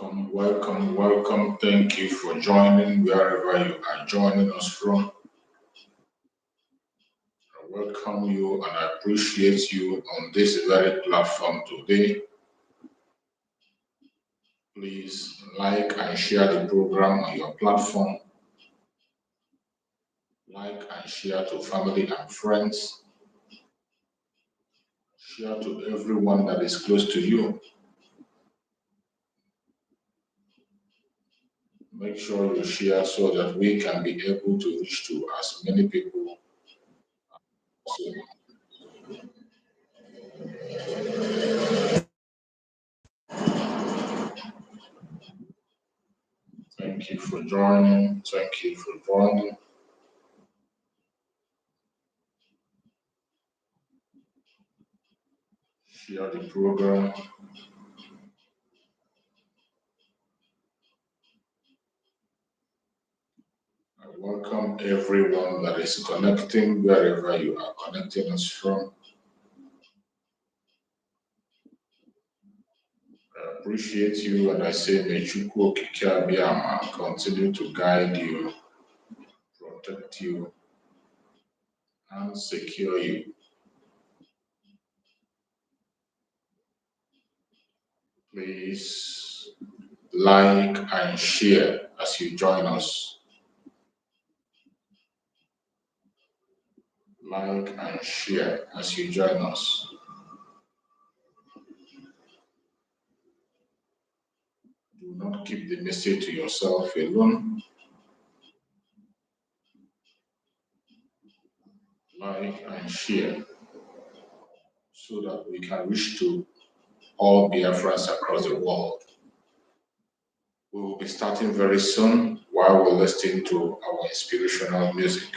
Welcome. Thank you for joining wherever you are joining us from. I welcome you and I appreciate you on this very platform today. Please like and share the program on your platform. Like and share to family and friends. Share to everyone that is close to you. Make sure you share so that we can be able to reach to as many people as possible. Thank you for joining. Share the program. I welcome everyone that is connecting wherever you are connecting us from. I appreciate you and I say may Chukwu Okike Abiyama continue to guide you, protect you, and secure you. Please like and share as you join us. Like and share as you join us. Do not keep the message to yourself alone. Like and share so that we can reach to all Biafrans across the world. We will be starting very soon while we're listening to our inspirational music.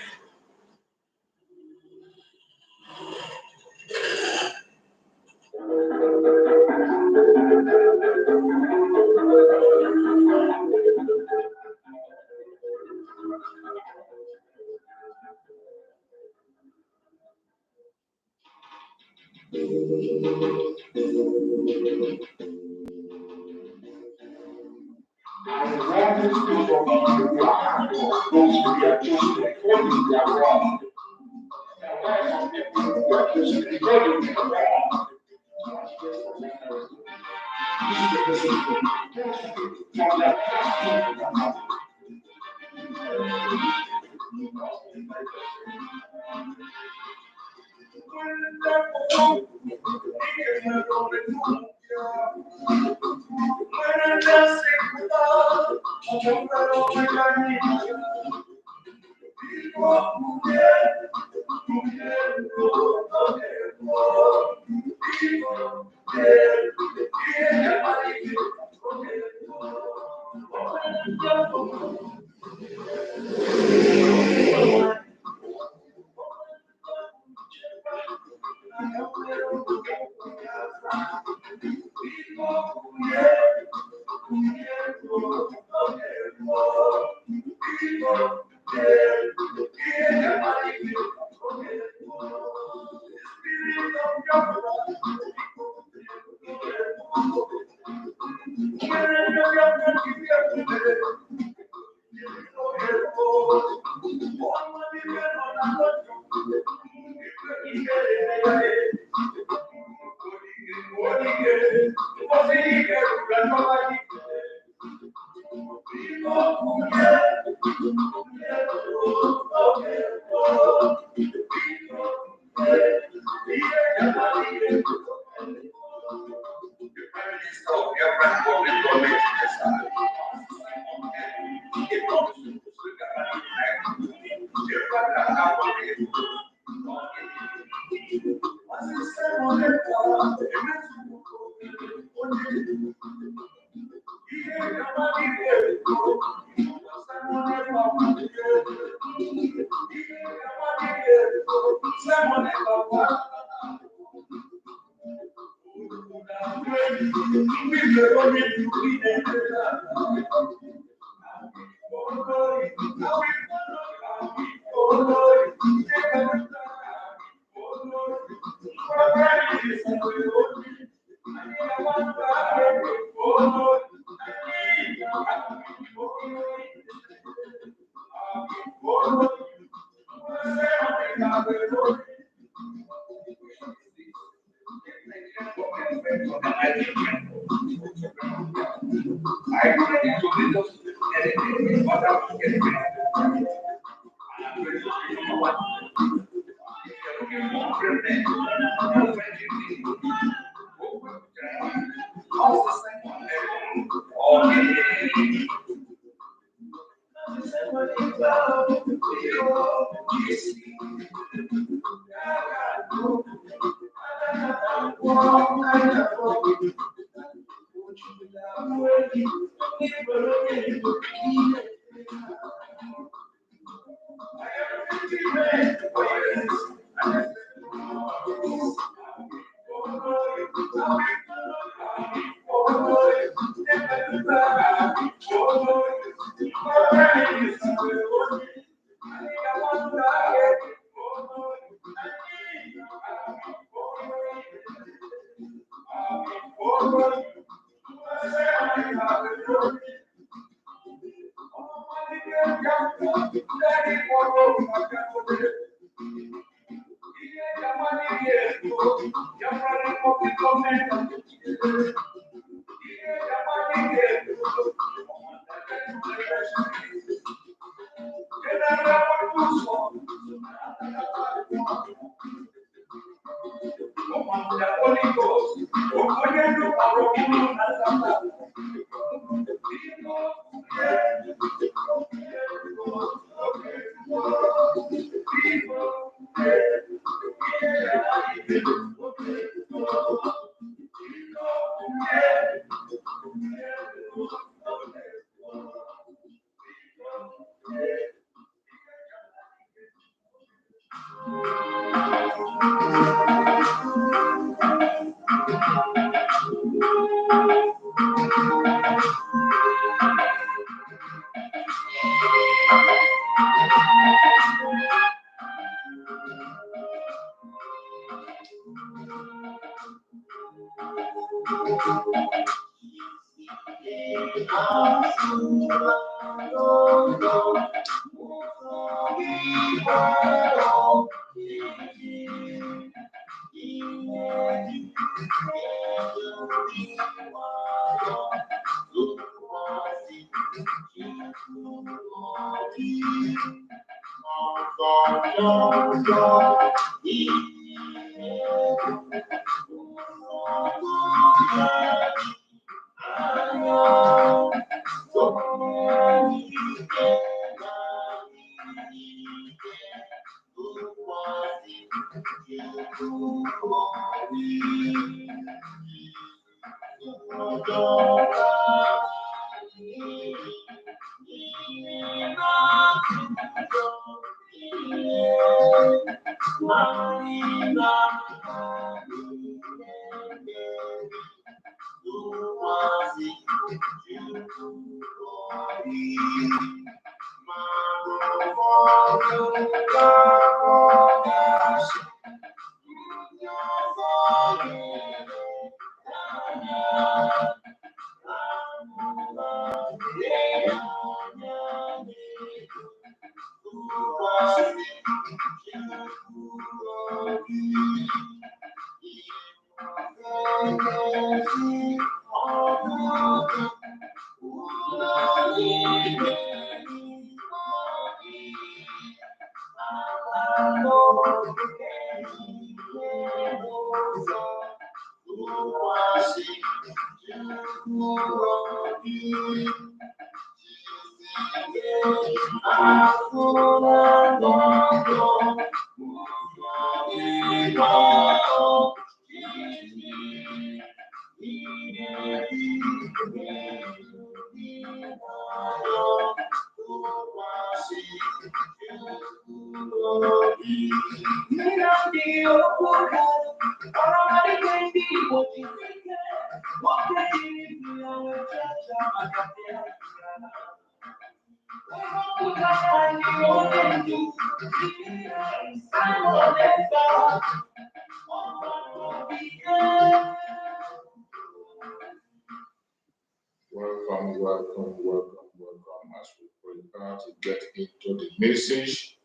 Welcome, welcome, welcome, welcome. As we prepare to get into the message,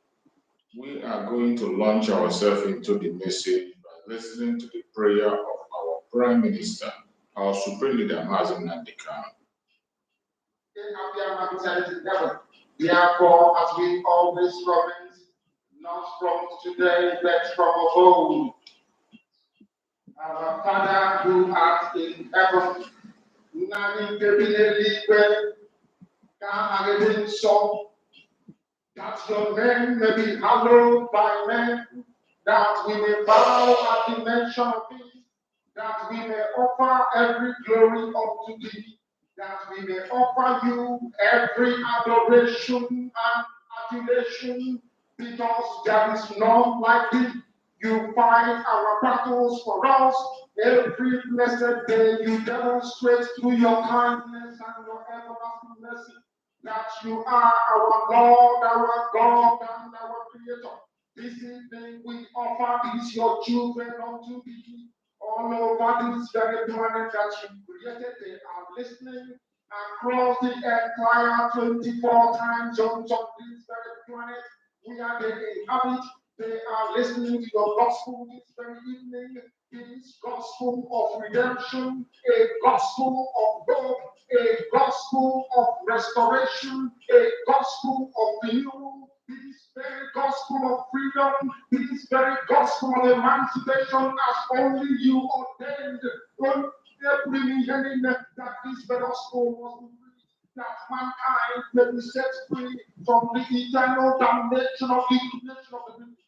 we are going to launch ourselves into the message by listening to the prayer of our Prime Minister, our supreme leader, Mazen Nandika. Therefore, as we always promise, not from today, but from of old. Our Father who art in heaven, that your name may be hallowed by men, that we may bow at the mention of it, that we may offer every glory unto thee, that we may offer you every adoration and adulation, because there is none like thee. You fight our battles for us. Every blessed day you demonstrate through your kindness and your everlasting mercy that you are our Lord, our God, and our Creator. This evening we offer these your children unto thee. All over this very planet that you created, they are listening across the entire 24 time zones of this very planet. We are the inhabit. They are listening to your gospel this very evening. This gospel of redemption, a gospel of hope, a gospel of restoration, a gospel of renewal, this very gospel of freedom, this very gospel of emancipation as only you ordained. That this very gospel was that mankind may be set free from the eternal damnation of the creation of the beast.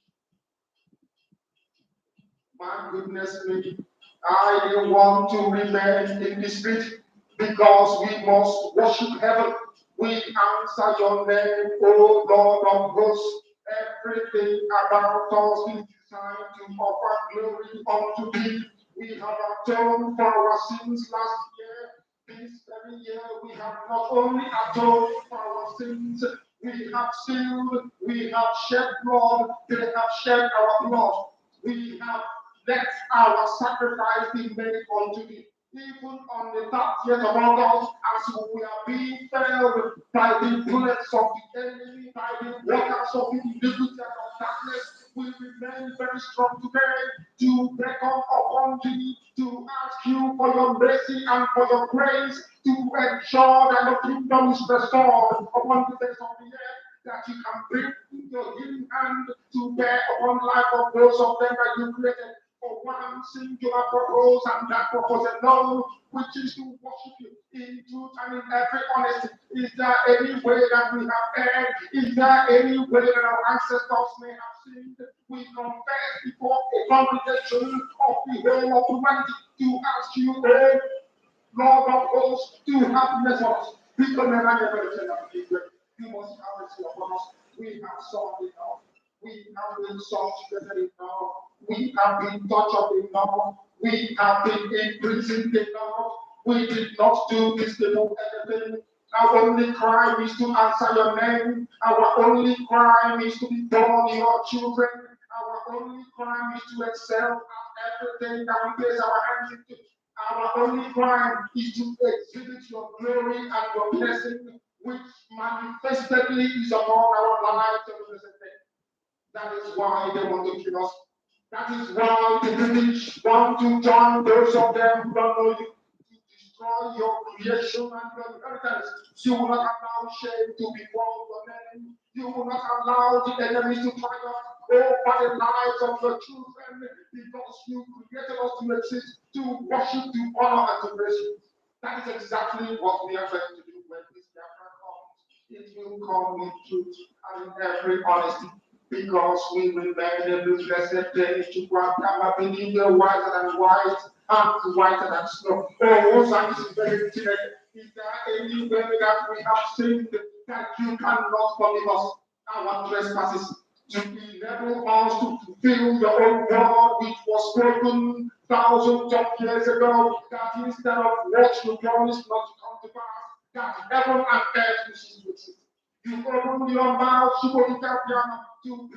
My goodness me, I want to remain in the spirit because we must worship heaven. We answer your name, O Lord of hosts. Everything about us is designed to offer glory unto thee. We have atoned for our sins last year. This very year we have not only atoned for our sins, we have sinned, we have shed blood, they have shed our blood. We have let our sacrifice be made unto thee. Even on the 30th of August, as we are being felled by the bullets of the enemy, by the waters of the iniquity and of darkness, we remain very strong today to beckon upon thee, to ask you for your mercy and for your grace, to ensure that the kingdom is restored upon the face of the earth, that you can bring your healing hand to bear upon the life of those of them that you created for one singular purpose, and that purpose alone, which is to worship you in truth and in every honesty. Is there any way that we have erred? Is there any way that our ancestors may have sinned? We confess before a congregation of the whole of humanity to ask you, oh Lord of hosts, to have mercy on us. You must have mercy upon us. We have sought enough. We have been sought together enough. We have been tortured enough. We have been imprisoned enough. We did not do this to do anything. Our only crime is to answer your name. Our only crime is to be born your children. Our only crime is to excel at everything that we place our hands into. Our only crime is to exhibit your glory and your blessing, which manifestedly is upon our lives and present day. That is why they want to kill us. That is why the British want to join those of them who don't know you, to destroy your creation and your inheritance. You will not allow shame to befall your name. You will not allow the enemies to triumph over the lives of your children, because you created us to exist, to worship, to honor, and to praise you. That is exactly what we are going to do when this Biafra comes. It will come in truth and in every honesty, because we remain in this blessed day to Guatemala, being whiter than white and whiter than snow. Oh, that is very today. Is there any way that we have sinned that you cannot forgive us our trespasses, to enable us to fulfill your own word which was spoken thousands of years ago, that instead of what you promised not to come to pass, that heaven and earth will cease to exist. You opened your mouth to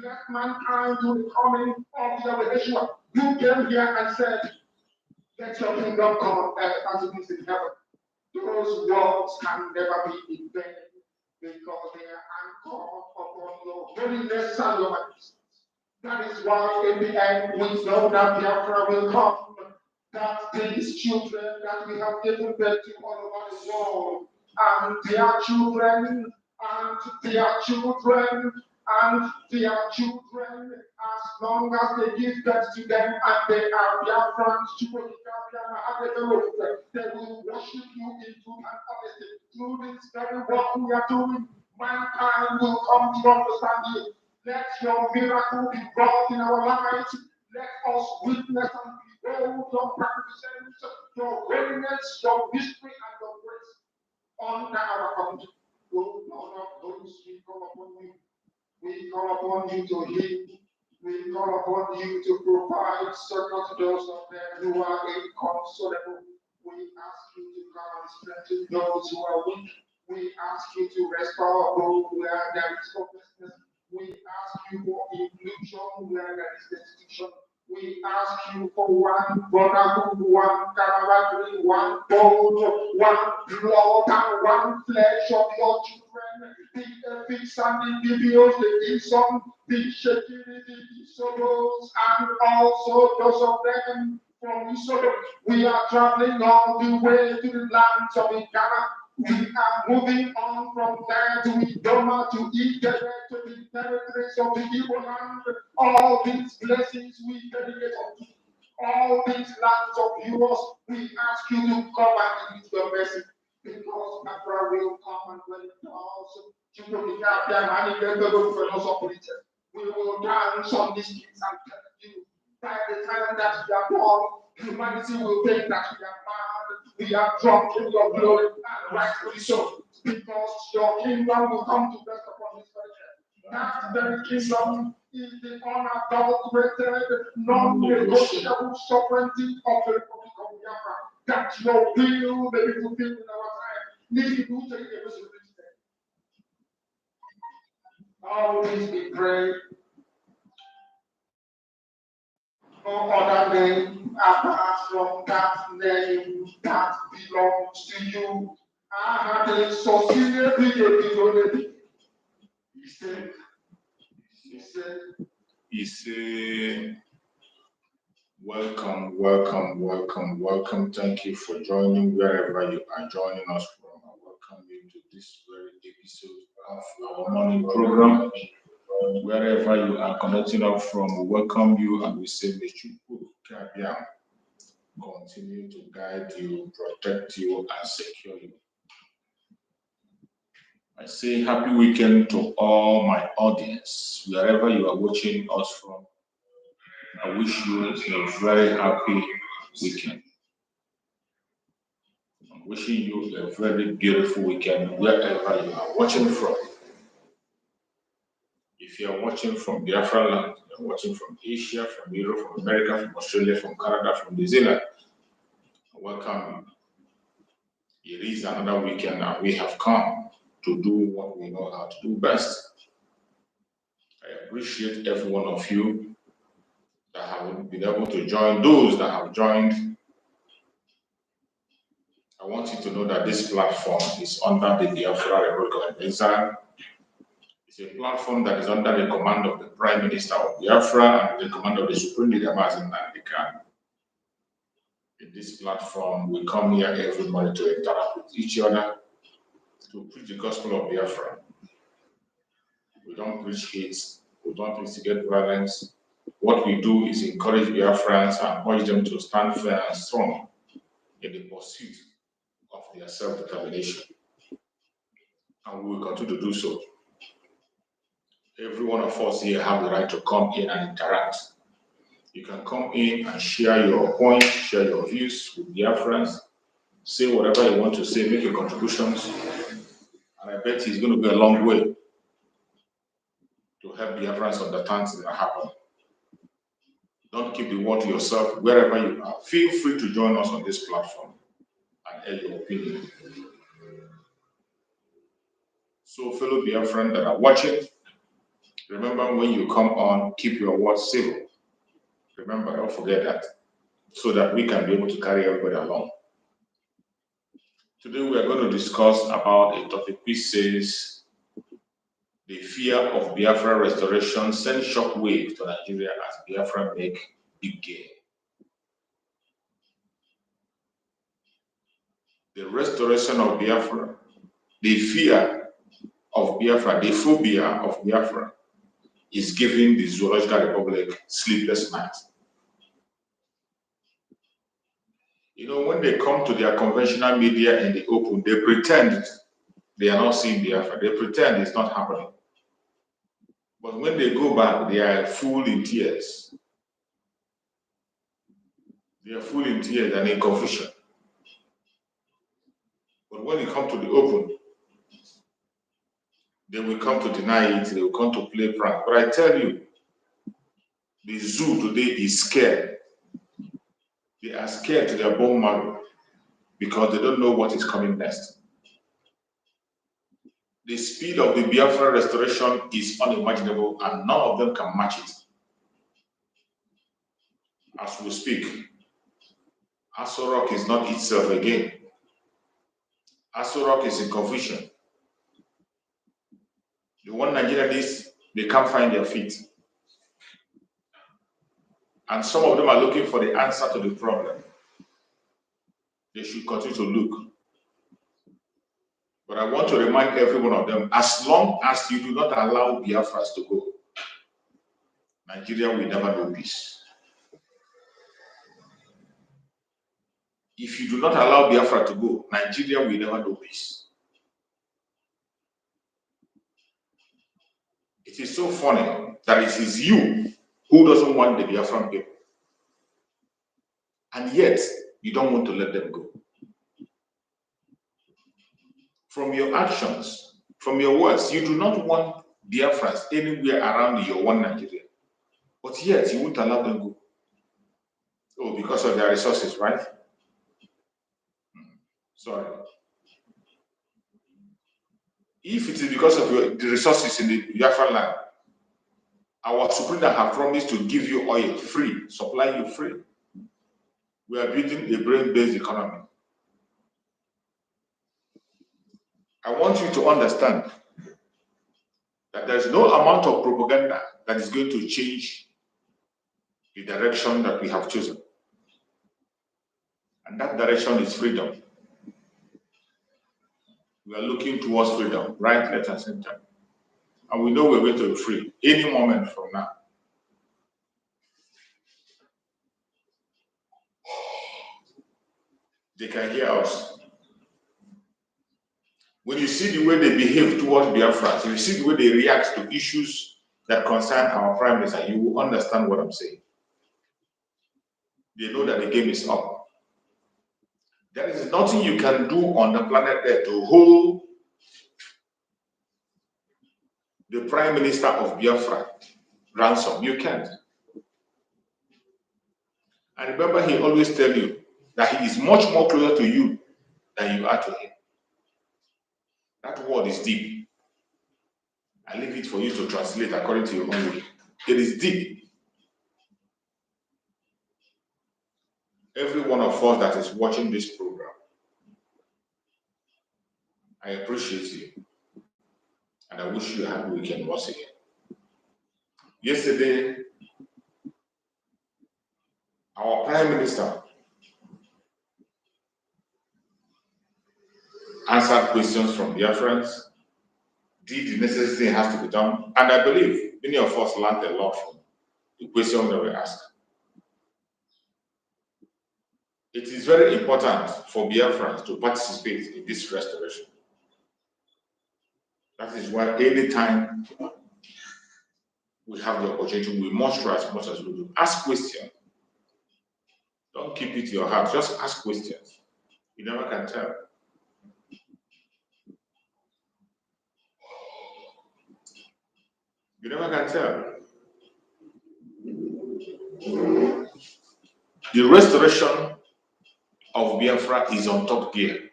bless mankind to the coming of the Yeshua. You came here and said, let your kingdom come on earth as it is in heaven. Those words can never be in vain, because they are anchored upon your holiness and your magnificence. That is why in the end we know that Biafra will come. that these children that we have given birth to all over the world, and their children, and their children, and their children, as long as they give birth to them and they are Biafrans, they will worship you in truth and honesty. Through this very work we are doing, mankind will come to understand you. Let your miracle be brought in our lives. Let us witness and behold your magnificence, your holiness, your mystery, and your grace under our country. Oh Lord of hosts, we call upon you. We call upon you to heal. We call upon you to provide succor to those of them who are inconsolable. We ask you to come and strengthen those who are weak. We ask you to restore hope where there is hopelessness. We ask you for inclusion where there is destitution. We ask you for one brotherhood, one camaraderie, one bone, one blood, and one flesh of your children. The ethics and the videos, the insult, the security, the sorrows, and also those of them from Isodom. We are traveling all the way to the lands of Ghana. We are moving on from there to Idoma, to Igere, to the territories of the Igbo land. All these blessings we dedicate unto you. All these lands of yours, we ask you to come and use your mercy. Because Biafra will come and when it does, we will dance on these streets and tell you, by the time that we are born, humanity will think that we are mad, we are drunk in your glory, and rightfully so, because your kingdom will come to rest upon this very earth. That very kingdom is the unadulterated, non-negotiable sovereignty of the Republic of Biafra. That your will may be fulfilled in our time. Always be prayed. No other name apart from that name that belongs to you. I had a society. He said, welcome, welcome, welcome, welcome. Thank you for joining wherever you are joining us from. I welcome you to this very episode of our morning program. Wherever you are connecting up from, we welcome you and we say, may you continue to guide you, protect you, and secure you. I say happy weekend to all my audience, wherever you are watching us from. I wish you a very happy weekend. I'm wishing you a very beautiful weekend wherever you are watching from. If you are watching from Biafra land, you're watching from Asia, from Europe, from America, from Australia, from Canada, from New Zealand, welcome you. It is another weekend and we have come to do what we know how to do best. I appreciate every one of you that have been able to join. Those that have joined, I want you to know that this platform is under the Biafra Republic of Exile. It's a platform that is under the command of the Prime Minister of Biafra and the command of the Supreme Leader, Mazin Nandikan. In this platform, we come here every morning to interact with each other, to preach the gospel of Biafra. We don't preach hate, we don't instigate violence. What we do is encourage Biafrans and urge them to stand fair and strong in the pursuit of their self-determination. And we will continue to do so. Every one of us here have the right to come in and interact. You can come in and share your points, share your views with Biafrans, say whatever you want to say, make your contributions. And I bet it's going to go a long way to help Biafrans understand things that happen. Don't keep the word to yourself. Wherever you are, feel free to join us on this platform and add your opinion. So, fellow Biafrans that are watching, remember when you come on, keep your words civil. Remember, don't forget that, so that we can be able to carry everybody along. Today we are going to discuss about a topic which says the fear of Biafra restoration sends shockwave to Nigeria as Biafra make big gain. the restoration of Biafra, the fear of Biafra, the phobia of Biafra is giving the Zoological Republic sleepless nights. You know, when they come to their conventional media in the open, they pretend they are not seeing Biafra. They pretend it's not happening. But when they go back, they are full in tears. They are full in tears and in confusion. But when you come to the open, they will come to deny it, they will come to play prank. But I tell you, the zoo today is scared. They are scared to their bone marrow because they don't know what is coming next. The speed of the Biafra restoration is unimaginable and none of them can match it. As we speak, Aso Rock is not itself again. Aso Rock is in confusion. The one Nigeria is, they can't find their feet. And some of them are looking for the answer to the problem. They should continue to look. But I want to remind every one of them, as long as you do not allow Biafras to go, Nigeria will never know peace. If you do not allow Biafra to go, Nigeria will never know peace. It is so funny that it is you who doesn't want the Biafran people. And yet, you don't want to let them go. From your actions, from your words, you do not want Biafrans anywhere around your one Nigeria. But yet, you won't allow them go. Oh, because of their resources, right? Sorry. If it is because of the resources in the Biafran land, our Supreme Leader have promised to give you oil free, supply you free. We are building a brain-based economy. I want you to understand that there is no amount of propaganda that is going to change the direction that we have chosen. And that direction is freedom. We are looking towards freedom, right, left, and center. And we know we're going to be free any moment from now. They can hear us. When you see the way they behave towards Biafrans, if you see the way they react to issues that concern our Prime Minister, you will understand what I'm saying. They know that the game is up. There is nothing you can do on the planet Earth to hold the Prime Minister of Biafra ransom. You can't. And remember, he always tells you that he is much more closer to you than you are to him. That word is deep. I leave it for you to translate according to your own way. It is deep. Every one of us that is watching this program, I appreciate you. And I wish you a happy weekend once again. Yesterday, our Prime Minister answered questions from Biafrans, did the necessary thing has to be done, and I believe many of us learned a lot from the questions that were asked. It is very important for Biafrans to participate in this restoration. That is why anytime we have the opportunity, we must try as much as we do. Ask questions. Don't keep it to your heart. Just ask questions. You never can tell. You never can tell. The restoration of Biafra is on top gear,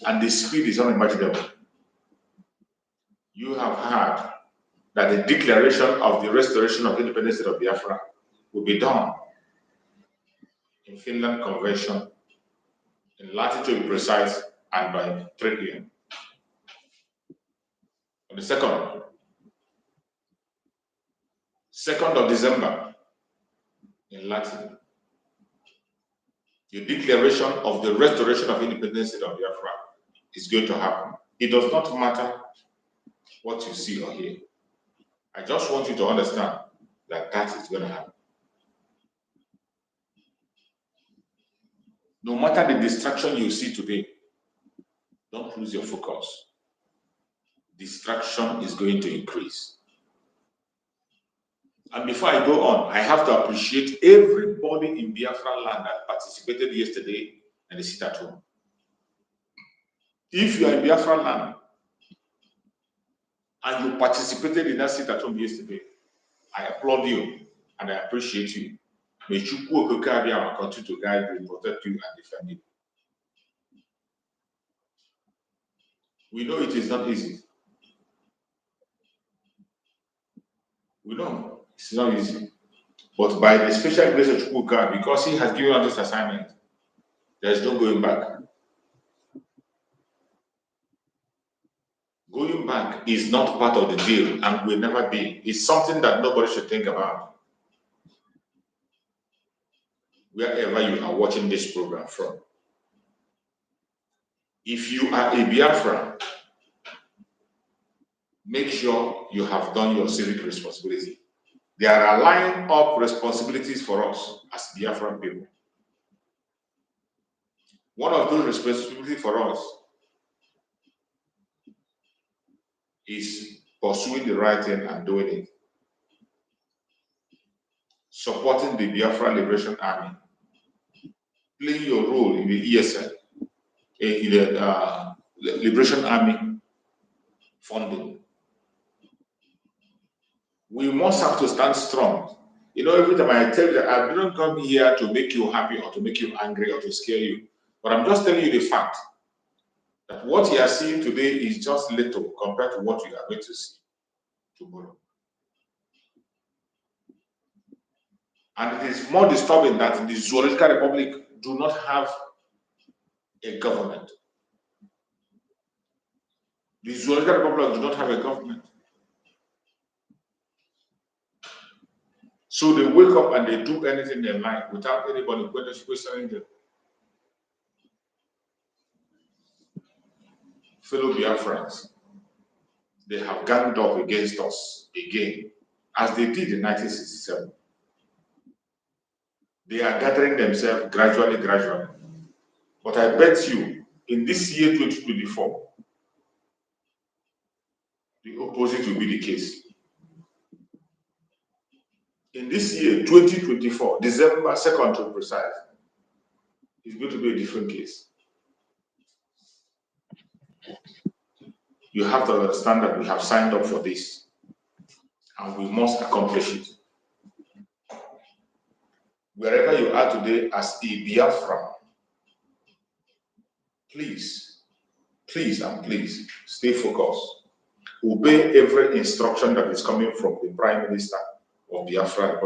and the speed is unimaginable. You have heard that the declaration of the restoration of independence of Biafra will be done in Finland Convention, in latitude to be precise, and by 3 p.m. On the 2nd of December, in Latin. The declaration of the restoration of independence of Biafra is going to happen. It does not matter what you see or hear. I just want you to understand that that is going to happen. No matter the distraction you see today, don't lose your focus. Distraction is going to increase. And before I go on, I have to appreciate everybody in Biafra land that participated yesterday and they sit at home. If you are in Biafra land and you participated in that sit at home yesterday, I applaud you and I appreciate you. May Chukwu Okokabiyama continue to guide you, protect you, and defend you. We know it is not easy. We know it's not easy. But by the special grace of Chukwu, because he has given us this assignment, there is no going back. Going back is not part of the deal and will never be. It's something that nobody should think about. Wherever you are watching this program from. If you are a Biafran, make sure you have done your civic responsibility. There are lining up responsibilities for us as Biafran people. One of those responsibilities for us is pursuing the right thing and doing it. Supporting the Biafra Liberation Army. Playing your role in the ESL, in the Liberation Army funding. We must have to stand strong. You know, every time I tell you that I didn't come here to make you happy or to make you angry or to scare you, but I'm just telling you the fact that what you are seeing today is just little compared to what you are going to see tomorrow. And it is more disturbing that the Zoological Republic do not have a government. The Zoological Republic do not have a government. So they wake up and they do anything they like without anybody questioning them. Fellow Biafrans, they have ganged up against us again, as they did in 1967. They are gathering themselves gradually. But I bet you, in this year 2024, the opposite will be the case. In this year 2024, December 2nd to be precise, it's going to be a different case. You have to understand that we have signed up for this and we must accomplish it. Wherever you are today as a Biafra, please stay focused. Obey every instruction that is coming from the Prime Minister of Biafra.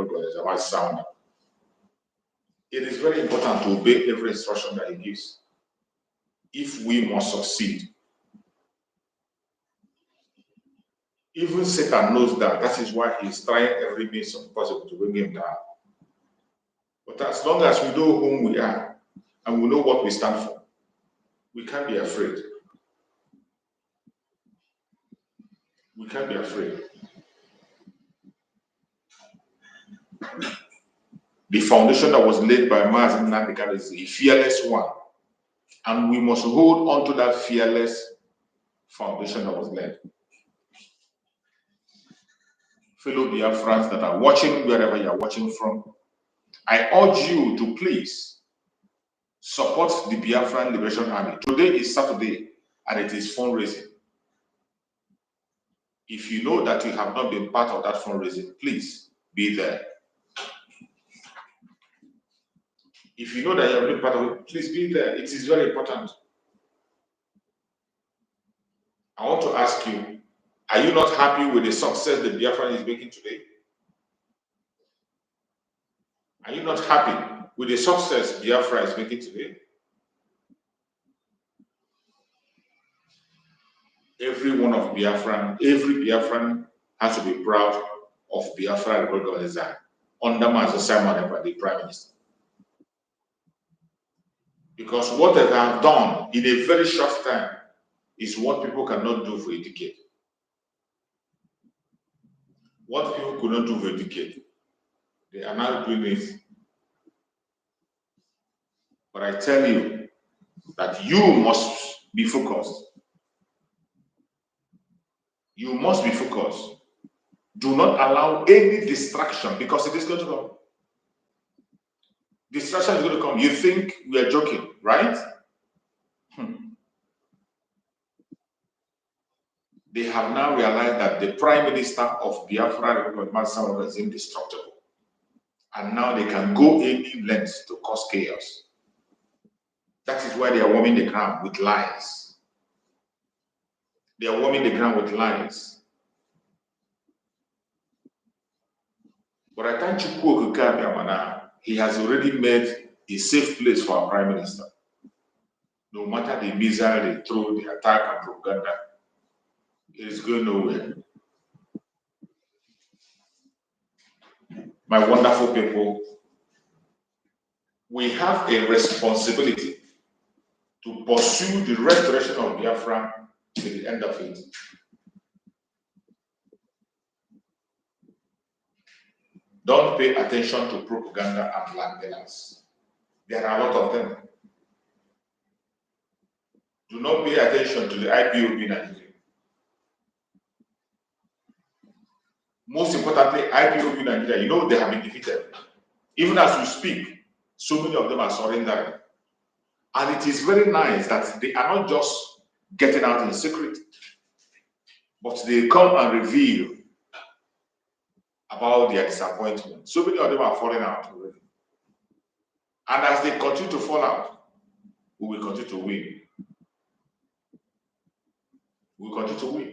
It is very important to obey every instruction that he gives if we must succeed. Even Satan knows that. That is why he is trying every means possible to bring him down. But as long as we know whom we are and we know what we stand for, we can't be afraid. We can't be afraid. The foundation that was laid by Mazi Nnamdi Kanu is a fearless one. And we must hold on to that fearless foundation that was laid. Fellow Biafrans that are watching, wherever you are watching from, I urge you to please support the Biafran Liberation Army. Today is Saturday and it is fundraising. If you know that you have not been part of that fundraising, please be there. If you know that you have been part of it, please be there. It is very important. I want to ask you, are you not happy with the success that Biafra is making today? Are you not happy with the success Biafra is making today? Every Biafran has to be proud of Biafra Republic under Master Simon Ekpa, the Prime Minister. Because what they have done in a very short time is what people cannot do for a decade. What people could not do for a decade, they are now doing it. But I tell you that you must be focused. You must be focused. Do not allow any distraction, because it is going to come. Distraction is going to come. You think we are joking, right? They have now realized that the Prime Minister of Biafra is indestructible. And now they can go any lengths to cause chaos. That is why they are warming the ground with lies. They are warming the ground with lies. But I thank Chukwu Okike, he has already made a safe place for our Prime Minister. No matter the missile they throw, the attack and propaganda, it is going nowhere. My wonderful people, we have a responsibility to pursue the restoration of Biafra to the end of it. Don't pay attention to propaganda and blackmailers. There are a lot of them. Do not pay attention to the IPOB Nigeria. Most importantly, IPOB Nigeria, you know they have been defeated. Even as we speak, so many of them are surrendering. And it is very nice that they are not just getting out in secret, but they come and reveal about their disappointment. So many of them are falling out already. And as they continue to fall out, we will continue to win. We will continue to win.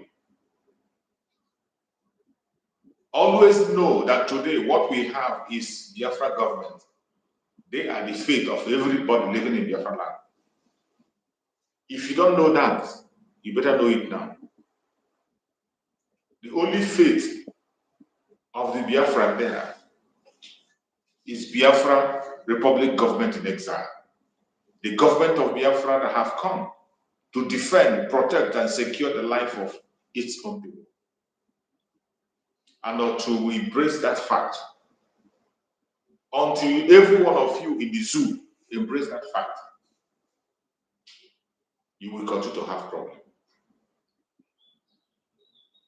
Always know that today what we have is Biafra government. They are the fate of everybody living in Biafra land. If you don't know that, you better know it now. The only fate of the Biafra there is Biafra Republic government in exile. The government of Biafra that have come to defend, protect, and secure the life of its own people. And until we embrace that fact, until every one of you in the zoo embrace that fact, you will continue to have problems.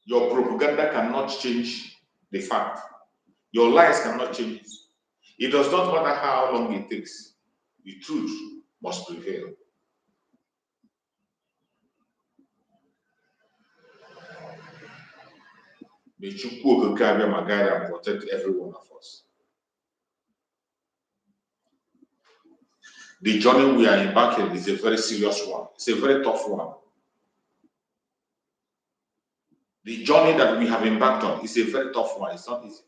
Your propaganda cannot change the fact. Your lies cannot change it. It does not matter how long it takes. The truth must prevail. May Chukwu Okike Abia guide and protect every one of us. The journey we are embarking is a very serious one. It's a very tough one. The journey that we have embarked on is a very tough one. It's not easy.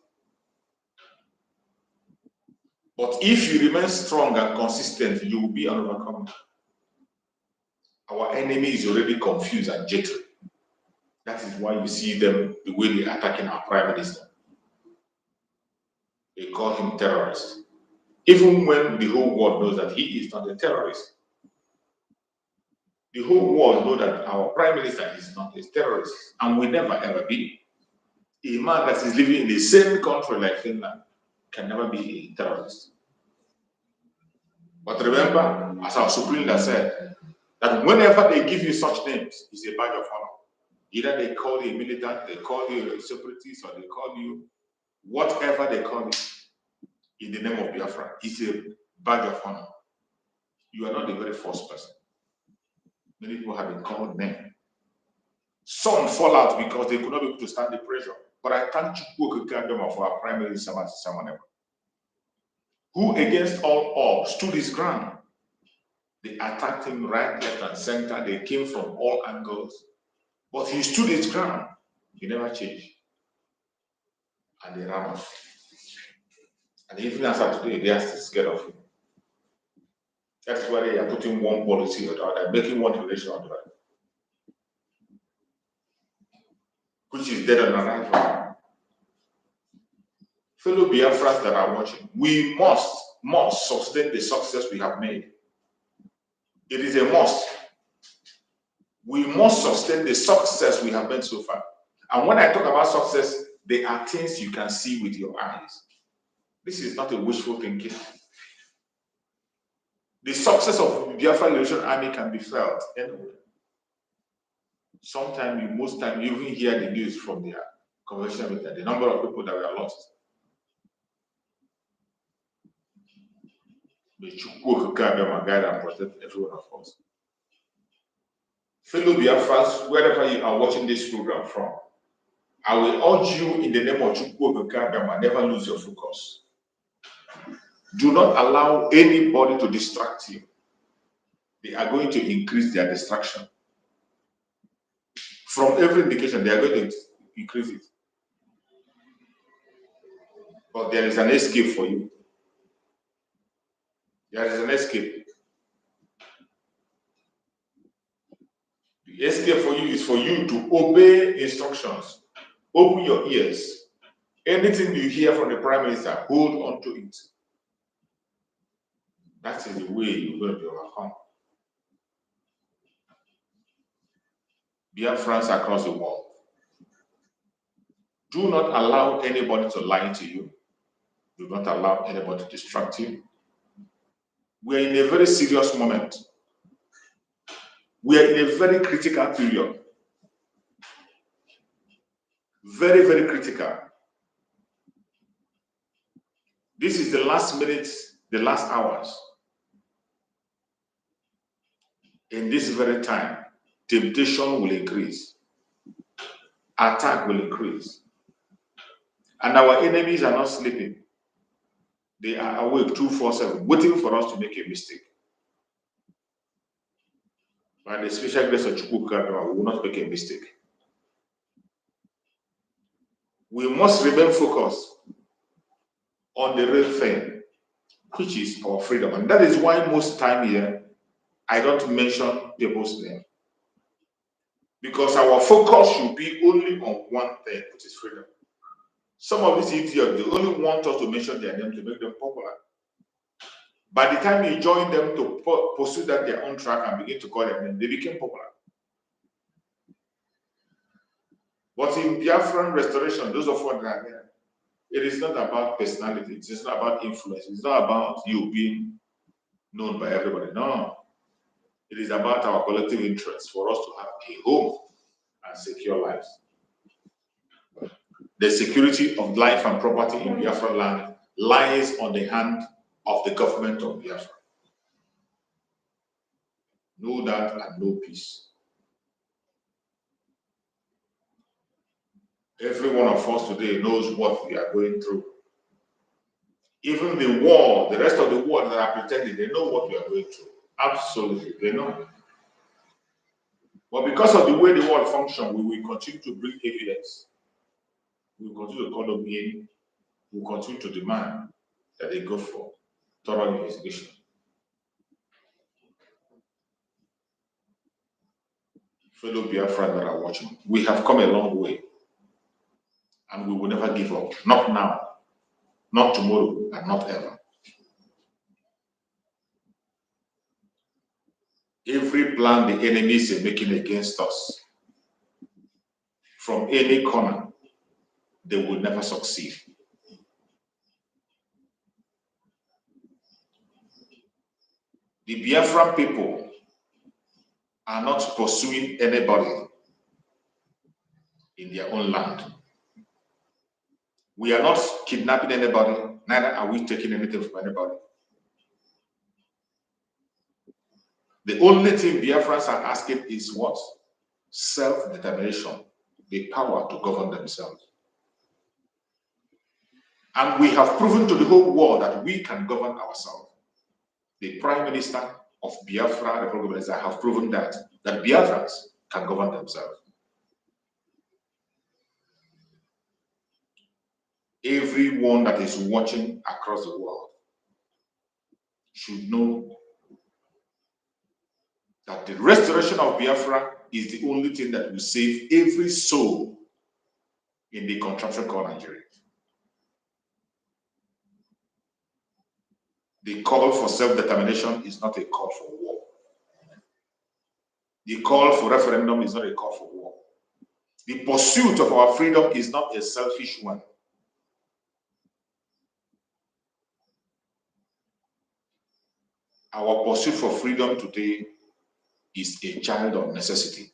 But if you remain strong and consistent, you will be overcome. Our enemy is already confused and jittery. That is why you see them the way they are attacking our Prime Minister. They call him terrorist. Even when the whole world knows that he is not a terrorist. The whole world knows that our Prime Minister is not a terrorist and will never ever be. A man that is living in the same country like Finland can never be a terrorist. But remember, as our Supreme Leader said, that whenever they give you such names, it's a badge of honor. Either they call you a militant, they call you a separatist, or they call you whatever they call you in the name of Biafra. It's a badge of honor. You are not the very first person. Many people have been called men. Some fall out because they could not be able to stand the pressure. But I thank Chukwu Okike Abia for our primary servant, who against all odds stood his ground. They attacked him right, left, and center. They came from all angles. But he stood his ground. He never changed. And they ran off. And even as of today, they are still scared of him. That is why they are putting one policy or the other, making one relation or the other, which is dead on arrival. Fellow Biafrans that are watching, we must sustain the success we have made. It is a must. We must sustain the success we have made so far. And when I talk about success, there are things you can see with your eyes. This is not a wishful thinking. The success of the Biafra Liberation Army can be felt anywhere. Sometimes, most times, you even hear the news from their conventional media, the number of people that were lost. May Chukwu guide and protect every one of us. Fellow Biafrans, wherever you are watching this program from, I will urge you in the name of Chukwu never lose your focus. Do not allow anybody to distract you. They are going to increase their distraction. From every indication, they are going to increase it. But there is an escape for you. There is an escape. The escape for you is for you to obey instructions. Open your ears. Anything you hear from the Prime Minister, hold on to it. That is the way you're going to be overcome. Biafrans across the world, do not allow anybody to lie to you. Do not allow anybody to distract you. We are in a very serious moment. We are in a very critical period. Very, very critical. This is the last minutes, the last hours. In this very time, temptation will increase. Attack will increase. And our enemies are not sleeping. They are awake 24/7, waiting for us to make a mistake. By the special grace of Chukwu, we will not make a mistake. We must remain focused on the real thing, which is our freedom. And that is why most time here, I don't mention people's name. Because our focus should be only on one thing, which is freedom. Some of these idiots, they only want us to mention their name to make them popular. By the time you join them to pursue that their own track and begin to call their name, they became popular. But in Biafran restoration, those of us that are there, it is not about personality, it is not about influence, it's not about you being known by everybody. No. It is about our collective interest for us to have a home and secure lives. The security of life and property in Biafra land lies on the hand of the government of Biafra. Know that and know peace. Every one of us today knows what we are going through. Even the world, the rest of the world that are pretending, they know what we are going through. Absolutely, they know. But because of the way the world functions, we will continue to bring evidence. We will continue to call them in. We will continue to demand that they go for thorough investigation. Fellow Biafrans that are watching, we have come a long way. And we will never give up. Not now, not tomorrow, and not ever. Every plan the enemies are making against us, from any corner, they will never succeed. The Biafran people are not pursuing anybody in their own land. We are not kidnapping anybody, neither are we taking anything from anybody. The only thing Biafrans are asking is what? Self-determination, the power to govern themselves. And we have proven to the whole world that we can govern ourselves. The Prime Minister of Biafra, Republic of Biafra, have proven that Biafrans can govern themselves. Everyone that is watching across the world should know that the restoration of Biafra is the only thing that will save every soul in the contraption called Nigeria. The call for self-determination is not a call for war. The call for referendum is not a call for war. The pursuit of our freedom is not a selfish one. Our pursuit for freedom today is a child of necessity.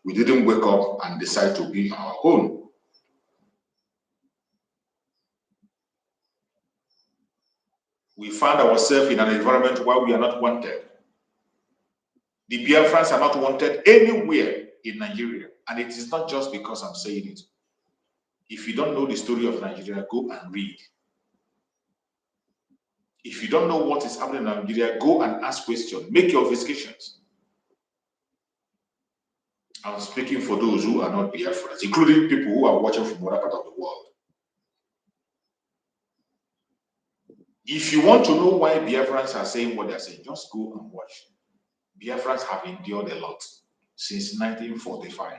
We didn't wake up and decide to be our own. We found ourselves in an environment where we are not wanted. The Biafrans are not wanted anywhere in Nigeria. And it is not just because I'm saying it. If you don't know the story of Nigeria, go and read. If you don't know what is happening in Nigeria, go and ask questions. Make your investigations. I'm speaking for those who are not Biafrans, including people who are watching from other part of the world. If you want to know why Biafrans are saying what they're saying, just go and watch. Biafrans have endured a lot since 1945.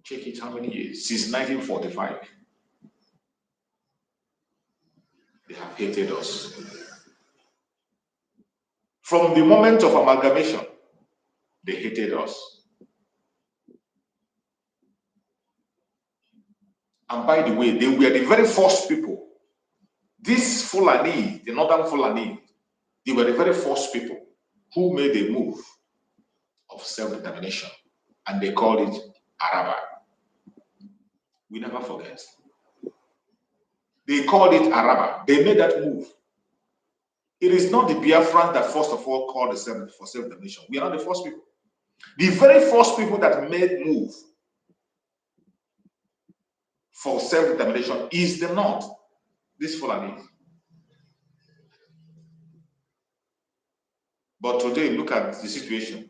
Check it, how many years? Since 1945. They have hated us. From the moment of amalgamation, they hated us. And by the way, they were the very first people. These Fulani, the northern Fulani, they were the very first people who made a move of self-determination. And they called it Araba. We never forget. They called it Araba. They made that move. It is not the Biafrans that first of all called for self-determination. We are not the first people. The very first people that made move for self-determination is the North, this Fulani. But today, look at the situation.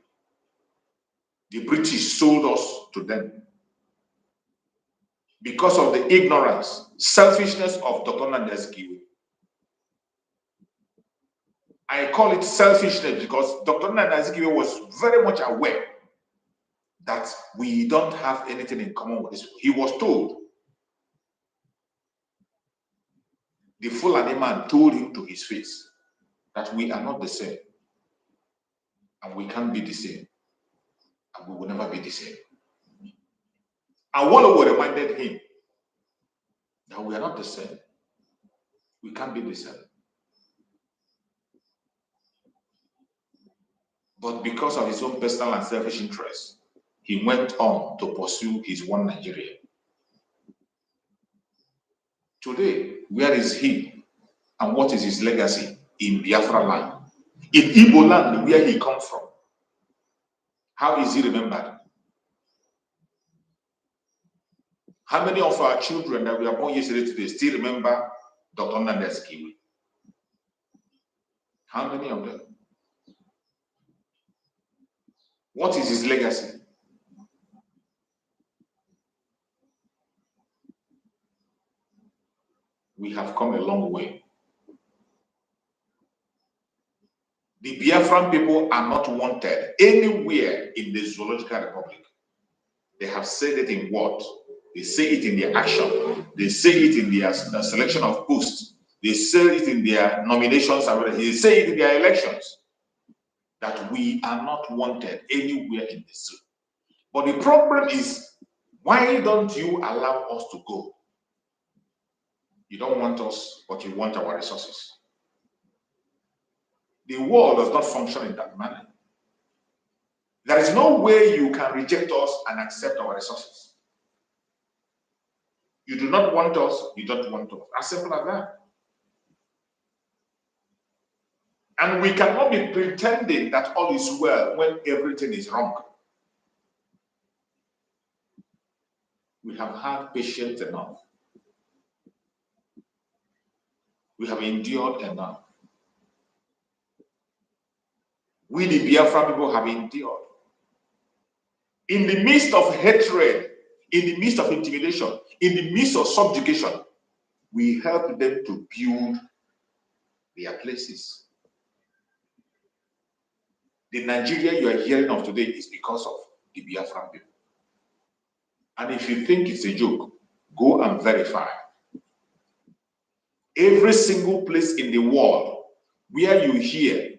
The British sold us to them because of the ignorance, selfishness of Dr. Nnamdi Azikiwe. I call it selfishness because Dr. Nnamdi Azikiwe was very much aware that we don't have anything in common with this. He was told. The Fulani man told him to his face that we are not the same. And we can't be the same. And we will never be the same. And Wolowo reminded him that we are not the same. We can't be the same. But because of his own personal and selfish interests, he went on to pursue his one Nigeria. Today, where is he? And what is his legacy in Biafra land? In Igbo land, where he comes from? How is he remembered? How many of our children that we are born yesterday today still remember Dr. Nnamdi Azikiwe? How many of them? What is his legacy? We have come a long way. The Biafran people are not wanted anywhere in the Zoological Republic. They have said it in words. They say it in their action. They say it in their selection of posts. They say it in their nominations. They say it in their elections. That we are not wanted anywhere in the zoo. But the problem is, why don't you allow us to go? You don't want us, but you want our resources. The world does not function in that manner. There is no way you can reject us and accept our resources. You do not want us, you don't want us. As simple as that. And we cannot be pretending that all is well when everything is wrong. We have had patience enough. We have endured enough. We, the Biafra people, have endured. In the midst of hatred, in the midst of intimidation, in the midst of subjugation, we help them to build their places. The Nigeria you are hearing of today is because of the Biafran people. And if you think it's a joke, go and verify. Every single place in the world where you hear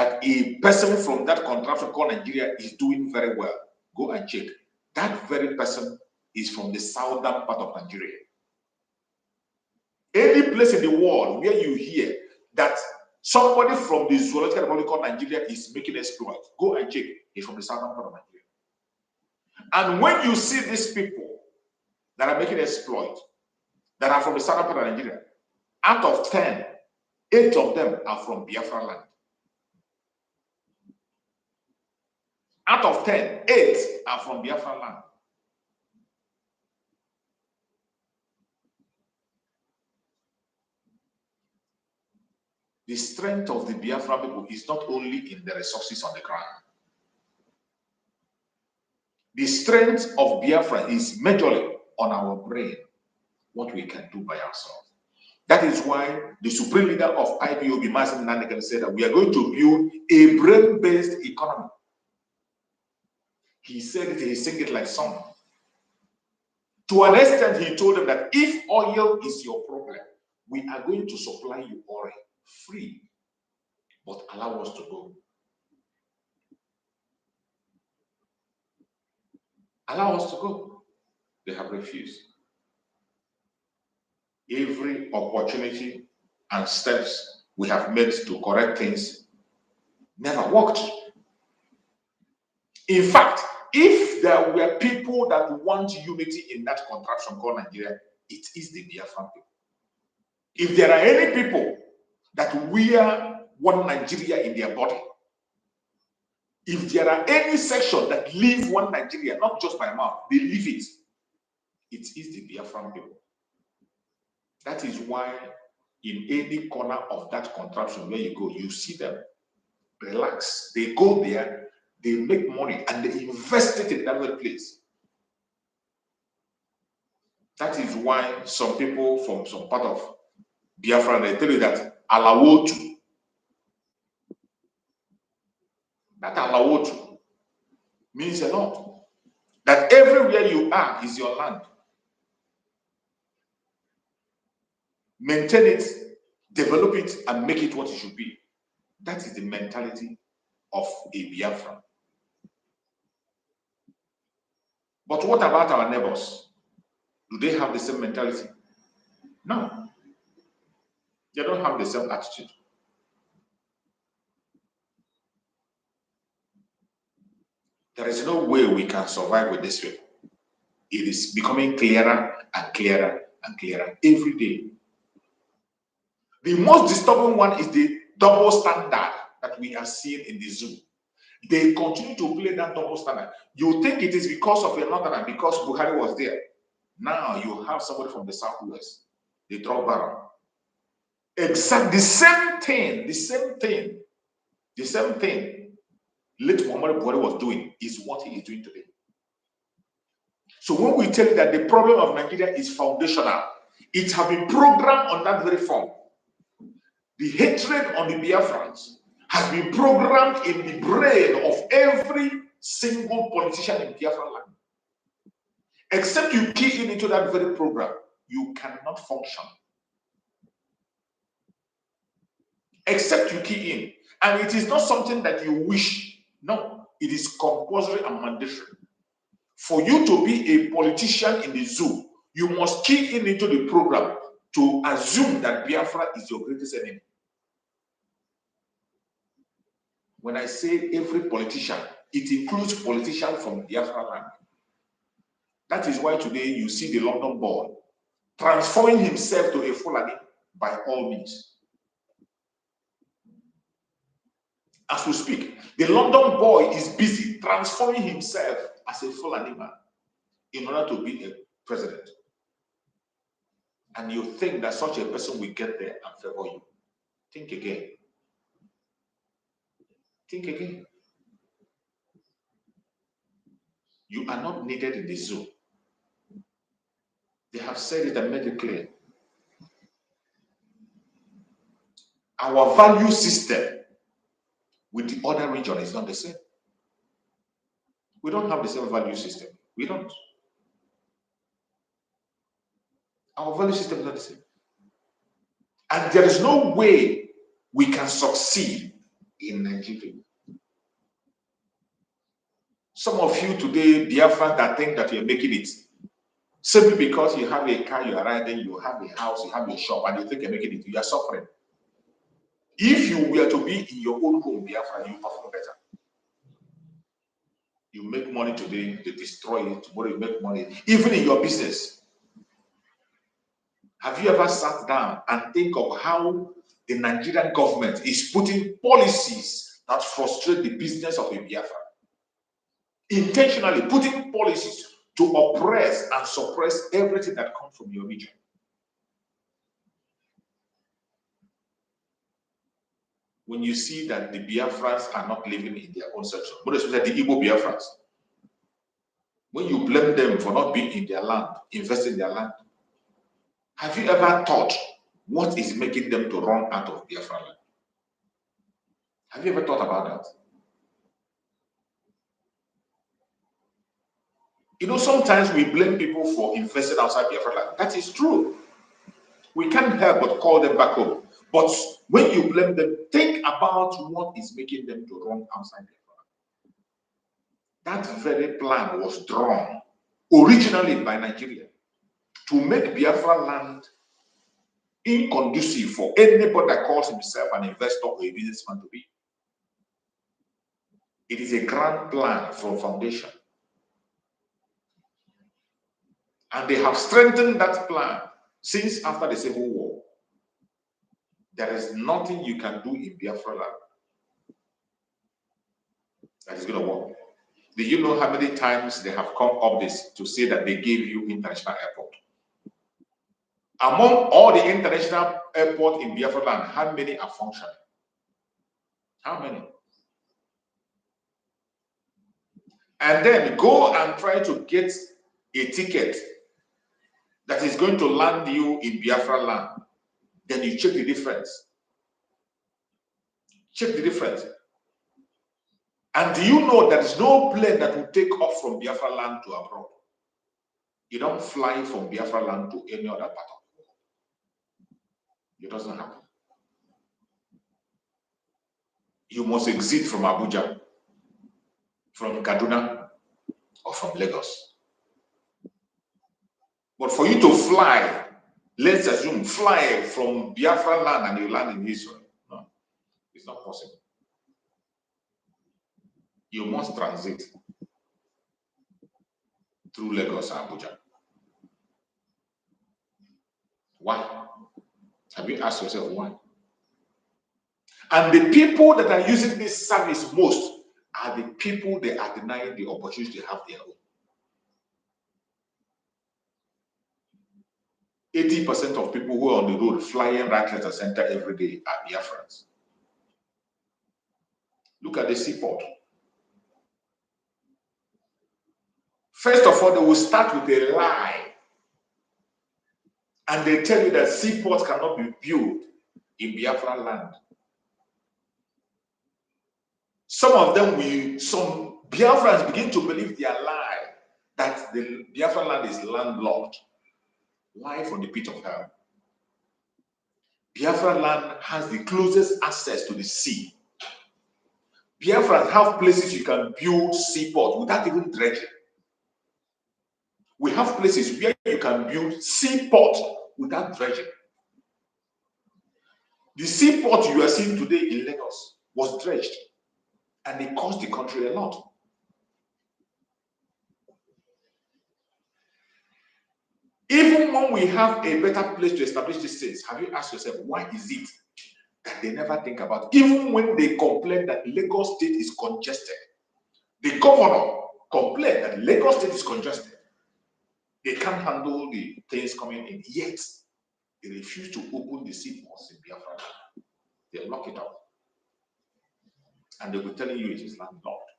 that a person from that contraption called Nigeria is doing very well, go and check. That very person is from the southern part of Nigeria. Any place in the world where you hear that somebody from the zoological republic called Nigeria is making exploit, go and check. He's from the southern part of Nigeria. And when you see these people that are making exploit, that are from the southern part of Nigeria, out of 10, 8 of them are from Biafra land. Out of 10, 8 are from Biafra land. The strength of the Biafra people is not only in the resources on the ground. The strength of Biafra is majorly on our brain, what we can do by ourselves. That is why the supreme leader of IPOB, Mazen Nandekan, said that we are going to build a brain-based economy. He said it, he sang it like song. To an extent, he told them that if oil is your problem, we are going to supply you oil free, but allow us to go. Allow us to go. They have refused. Every opportunity and steps we have made to correct things never worked. In fact, if there were people that want unity in that contraption called Nigeria, it is the Biafran people. If there are any people that wear one Nigeria in their body, if there are any section that live one Nigeria, not just by mouth, they live it, it is the Biafran people. That is why in any corner of that contraption where you go, you see them relax. They go there, they make money, and they invest it in that very place. That is why some people from some part of Biafra, they tell you that Alawotu. That Alawotu means a lot. That everywhere you are is your land. Maintain it, develop it, and make it what it should be. That is the mentality of a Biafran. But what about our neighbors? Do they have the same mentality? No. They don't have the same attitude. There is no way we can survive with this people. It is becoming clearer and clearer and clearer every day. The most disturbing one is the double standard that we are seeing in the zoo. They continue to play that double standard. You think it is because of a northerner, because Buhari was there. Now you have somebody from the southwest. They draw barrel. Exactly the same thing, the same thing, the same thing late Muhammad Buhari was doing is what he is doing today. So when we tell you that the problem of Nigeria is foundational, it has been programmed on that very form. The hatred on the Biafrans has been programmed in the brain of every single politician in Biafra land. Except you key into that very program, you cannot function. Except you key in. And it is not something that you wish. No, it is compulsory and mandatory. For you to be a politician in the zoo, you must key in into the program to assume that Biafra is your greatest enemy. When I say every politician, it includes politicians from Biafra land. That is why today you see the London boy transforming himself to a Fulani by all means. As we speak, the London boy is busy transforming himself as a Fulani man in order to be a president. And you think that such a person will get there and favor you. Think again. Think again. You are not needed in the zoo. They have said it and made it clear. Our value system with the other region is not the same. We don't have the same value system. We don't. Our value system is not the same. And there is no way we can succeed in Nigeria. Some of you today, Biafrans, that think that you're making it simply because you have a car, you are riding, you have a house, you have a shop, and you think you're making it, you are suffering. If you were to be in your own home, Biafra, you perform better. You make money today, they destroy it, tomorrow you make money, even in your business. Have you ever sat down and think of how the Nigerian government is putting policies that frustrate the business of a Biafra? Intentionally putting policies to oppress and suppress everything that comes from your region. When you see that the Biafrans are not living in their own section, but especially the Igbo Biafrans, when you blame them for not being in their land, investing in their land, have you ever thought what is making them to run out of Biafra land? Have you ever thought about that? You know, sometimes we blame people for investing outside Biafra land. That is true. We can't help but call them back home. But when you blame them, think about what is making them to run outside Biafra. That very plan was drawn originally by Nigeria to make Biafra land inconducive for anybody that calls himself an investor or a businessman to be. It is a grand plan from foundation. And they have strengthened that plan since after the Civil War. There is nothing you can do in Biafra land that is going to work. Do you know how many times they have come up this to say that they gave you international airport? Among all the international airports in Biafra land, how many are functioning? How many? And then go and try to get a ticket that is going to land you in Biafra land. Then you check the difference. Check the difference. And do you know there is no plane that will take off from Biafra land to abroad? You don't fly from Biafra land to any other part of the world. It doesn't happen. You must exit from Abuja, from Kaduna, or from Lagos. But for you to fly, let's assume fly from Biafra land and you land in Israel. No, it's not possible. You must transit through Lagos and Abuja. Why? Have you asked yourself why? And the people that are using this service most are the people they are denying the opportunity to have their own. 80% of people who are on the road flying right, left, and center every day are Biafrans. Look at the seaport. First of all, they will start with a lie. And they tell you that seaports cannot be built in Biafra land. Some of them some Biafrans begin to believe their lie that the Biafra land is landlocked. Lie from the pit of hell. Biafra land has the closest access to the sea. Biafrans have places you can build seaports without even dredging. We have places where you can build seaport without dredging. The seaport you are seeing today in Lagos was dredged, and it cost the country a lot. Even when we have a better place to establish these things, have you asked yourself, why is it that they never think about? Even when they complain that Lagos State is congested, the governor complained that Lagos State is congested. They can't handle the things coming in, yet they refuse to open the seaports in Biafra. They lock it up. And they will tell you it is landlocked.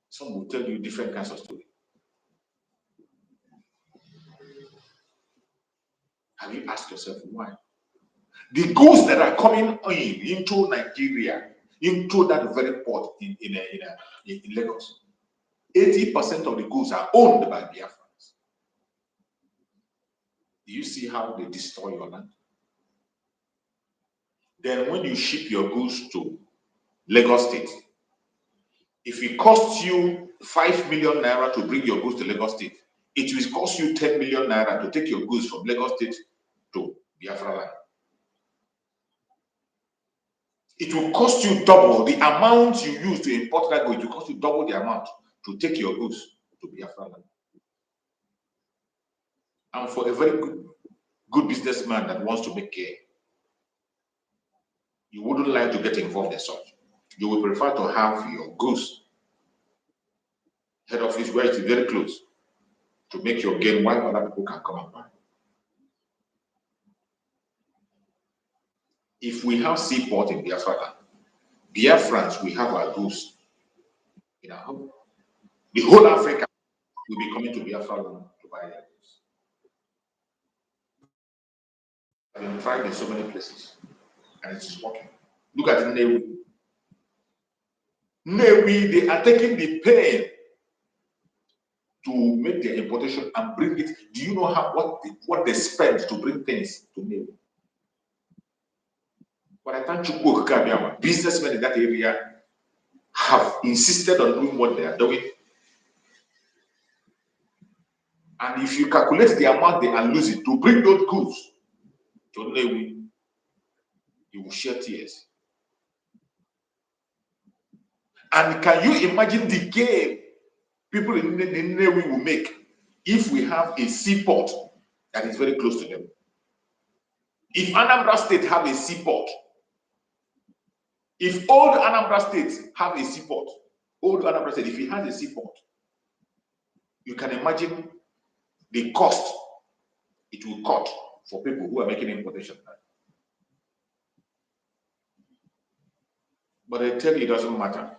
Some will tell you different kinds of stories. Have you asked yourself why? The goods that are coming into Nigeria, into that very port in Lagos, 80% of the goods are owned by Biafrans. Do you see how they destroy your land? Then when you ship your goods to Lagos State. If it costs you 5 million naira to bring your goods to Lagos State, it will cost you 10 million naira to take your goods from Lagos State to Biafra land. It will cost you double the amount you use to import that goods. It will cost you double the amount to take your goods to Biafra land. And for a very good businessman that wants to make gain, you wouldn't like to get involved in such. You would prefer to have your goods head office where it is very close to make your gain while other people can come and buy. If we have seaport in Biafra land, Biafrans will have our goods in our home. The whole Africa will be coming to Biafra land to buy their goods. I've been tried in so many places and it is working. Look at Newi. Newi, they are taking the pain to make their importation and bring it. Do you know what they spend to bring things to Newi? But I can't Chukwu businessmen in that area have insisted on doing what they are doing. And if you calculate the amount they are losing to bring those goods to Newi, you will shed tears. And can you imagine the gain people in Newi will make if we have a seaport that is very close to them? If Anambra State have a seaport, if all the Anambra states have a seaport, all the Anambra State, if it has a seaport, you can imagine the cost it will cut for people who are making importation. But I tell you, it doesn't matter.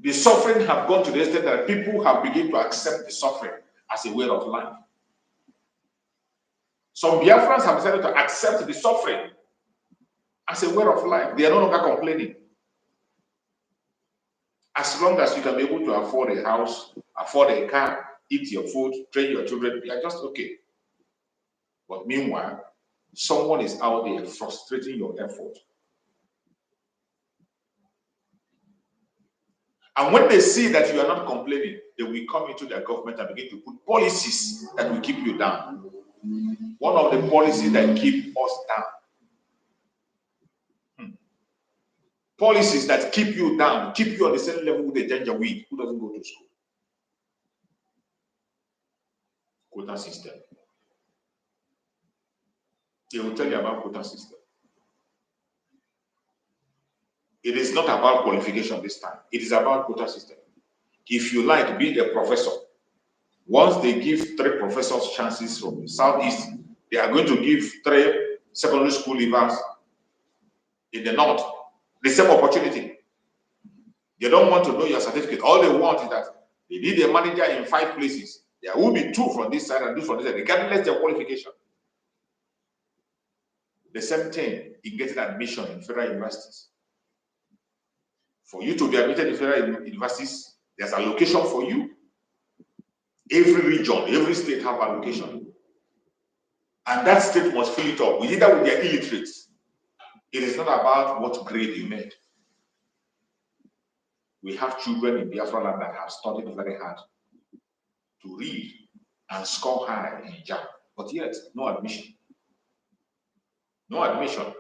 The suffering have gone to the extent that people have begun to accept the suffering as a way of life. Some Biafrans have decided to accept the suffering as a way of life. They are no longer complaining. As long as you can be able to afford a house, afford a car, eat your food, train your children, you are just okay. But meanwhile, someone is out there frustrating your effort. And when they see that you are not complaining, they will come into their government and begin to put policies that will keep you down. One of the policies that keep us down. Policies that keep you down, keep you on the same level with a Janjaweed who doesn't go to school. Quota system. They will tell you about quota system. It is not about qualification this time. It is about quota system. If you like, be a professor. Once they give 3 professors chances from the southeast, they are going to give 3 secondary school leavers in the north the same opportunity. They don't want to know your certificate. All they want is that they need a manager in 5 places. There will be 2 from this side and 2 from this side, regardless of their qualification. The same thing in getting admission in federal universities. For you to be admitted in federal universities, there's allocation for you. Every region, every state have allocation. And that state must fill it up, either with their illiterates. It is not about what grade you made. We have children in Biafra land that have studied very hard to read and score high in JAM, but yet no admission. No admission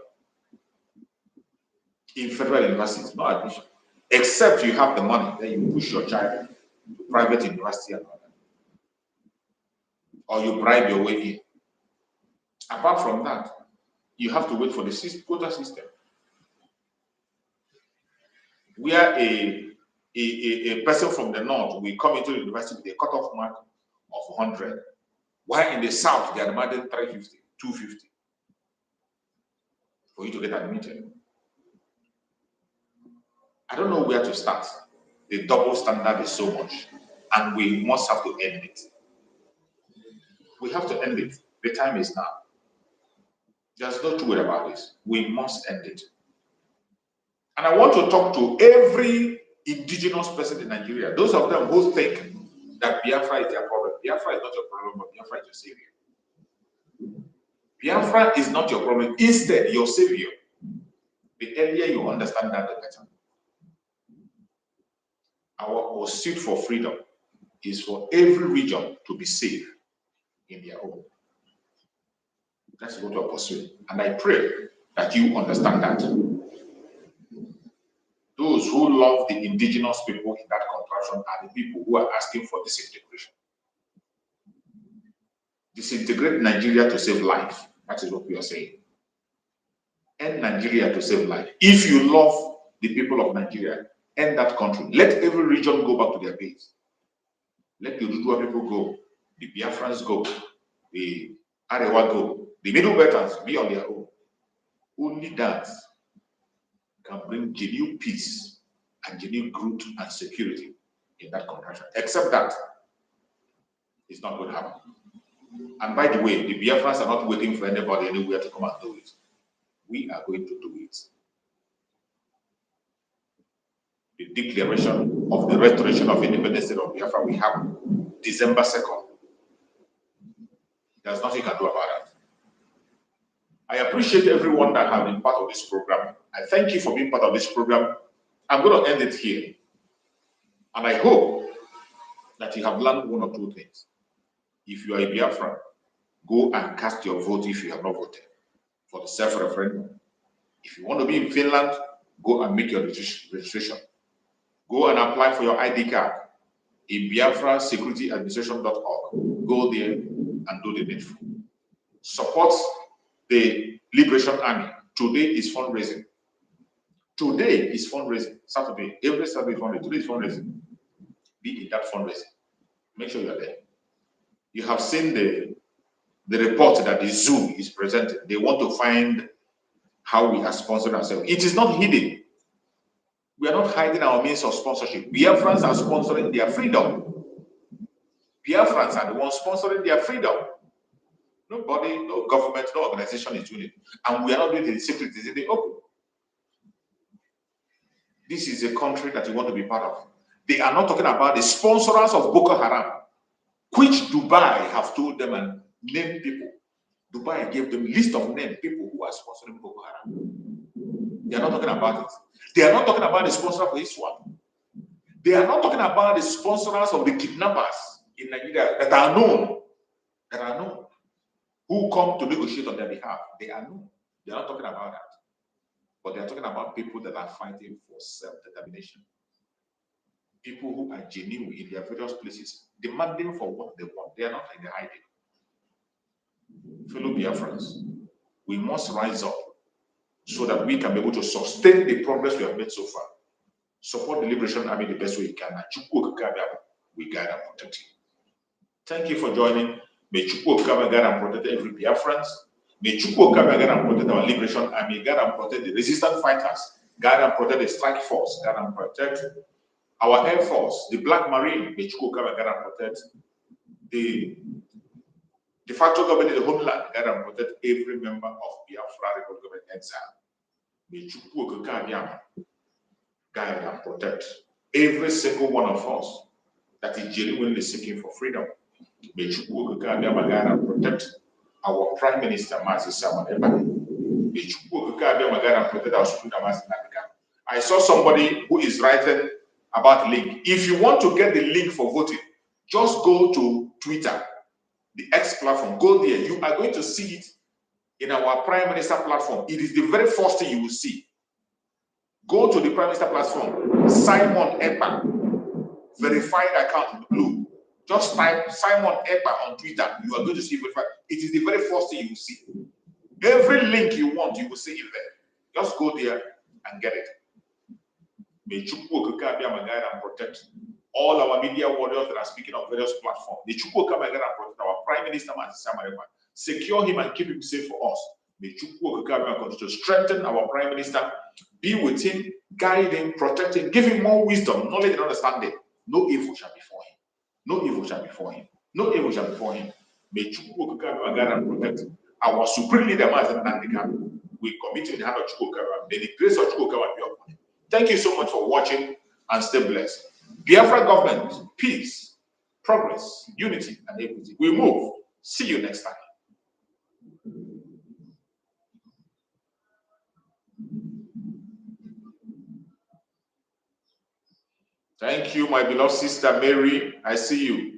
in federal universities, no admission. Except you have the money, then you push your child to private university and all that. Or you bribe your way in. Apart from that, you have to wait for the quota system. Where a person from the north will come into the university with a cutoff mark of 100, while in the south they are demanding 350, 250 for you to get admitted. I don't know where to start. The double standard is so much, and we must have to end it. We have to end it. The time is now. There's no two way about this. We must end it. And I want to talk to every indigenous person in Nigeria, those of them who think that Biafra is their problem. Biafra is not your problem, but Biafra is your savior. Biafra is not your problem. Instead, your savior. The earlier you understand that, the better. Our pursuit for freedom is for every region to be safe in their own. That's what we're pursuing. And I pray that you understand that. Those who love the indigenous people in that contraption are the people who are asking for disintegration. Disintegrate Nigeria to save life. That is what we are saying. End Nigeria to save life. If you love the people of Nigeria, end that country. Let every region go back to their base. Let the Ududua people go. The Biafrans go. The Arewa go. The Middle Belters be on their own. Only that can bring genuine peace and genuine growth and security in that contraction. Except that, it's not going to happen. And by the way, the Biafrans are not waiting for anybody anywhere to come and do it. We are going to do it. The declaration of the restoration of independence state of Biafra we have December 2nd. There's nothing you can do about that. I appreciate everyone that has been part of this program. I thank you for being part of this program. I'm going to end it here. And I hope that you have learned one or two things. If you are a Biafran, go and cast your vote if you have not voted for the self-referendum. If you want to be in Finland, go and make your registration. Go and apply for your ID card in biafrasecurityadministration.org. Go there and do the needful. Support the Liberation Army. Today is fundraising. Today is fundraising. Saturday, every Saturday is fundraising. Today is fundraising. Be in that fundraising. Make sure you are there. You have seen the report that the zoo is presenting. They want to find how we are sponsoring ourselves. It is not hidden. We are not hiding our means of sponsorship. Biafrans are sponsoring their freedom. Biafrans are the ones sponsoring their freedom. Nobody, no government, no organization is doing it. And we are not doing it in secret, it's in the open. This is a country that you want to be part of. They are not talking about the sponsors of Boko Haram, which Dubai have told them and named people. Dubai gave them a list of named people who are sponsoring Boko Haram. They are not talking about it. They are not talking about the sponsor for Islam. They are not talking about the sponsors of the kidnappers in Nigeria that are known, who come to negotiate on their behalf. They are known. They are not talking about that. But they are talking about people that are fighting for self-determination. People who are genuine in their various places, demanding for what they want. They are not in the hiding. Fellow Biafrans, we must rise up so that we can be able to sustain the progress we have made so far. Support the Liberation Army the best way you can. We guide and protect you. Thank you for joining. May Chukwu guide and protect every Biafrans. May Chukwu guide and protect our Liberation Army, guide and protect the resistant fighters, guide and protect the strike force, guide and protect our Air Force, the Black Marine. May Chukwu guide and protect the de facto government in the homeland, guide and protect every member of Biafra Republic Government exile. May Chukwu guide and protect every single one of us that is genuinely seeking for freedom. May Chukwu guide and protect our Prime Minister, Mazi Samuel Ebane. May Chukwu guide and protect our Supreme Mazi Nabika. I saw somebody who is writing about link. If you want to get the link for voting, just go to Twitter, the X platform. Go there. You are going to see it in our Prime Minister platform. It is the very first thing you will see. Go to the Prime Minister platform, Simon Ekpa, verified account in blue. Just type Simon Ekpa on Twitter. You are going to see verified. It is the very first thing you will see. Every link you want, you will see it there. Just go there and get it. May Chukwu guide and protect all our media warriors that are speaking on various platforms. May Chukwu guide and protect our Prime Minister, secure him and keep him safe for us. May Chukwu continue to strengthen our Prime Minister, be with him, guide him, protect him, give him more wisdom, knowledge, and understanding. No evil shall befall him. No evil shall befall him. No evil shall befall him. May Chukwu guide and protect our supreme leader, Mazen Nandika. We commit in the hand of Chukwu. May the grace of Chukwu be upon him. Thank you so much for watching and stay blessed. Biafra government, peace, progress, unity, and equity. We move. See you next time. Thank you, my beloved sister Mary. I see you.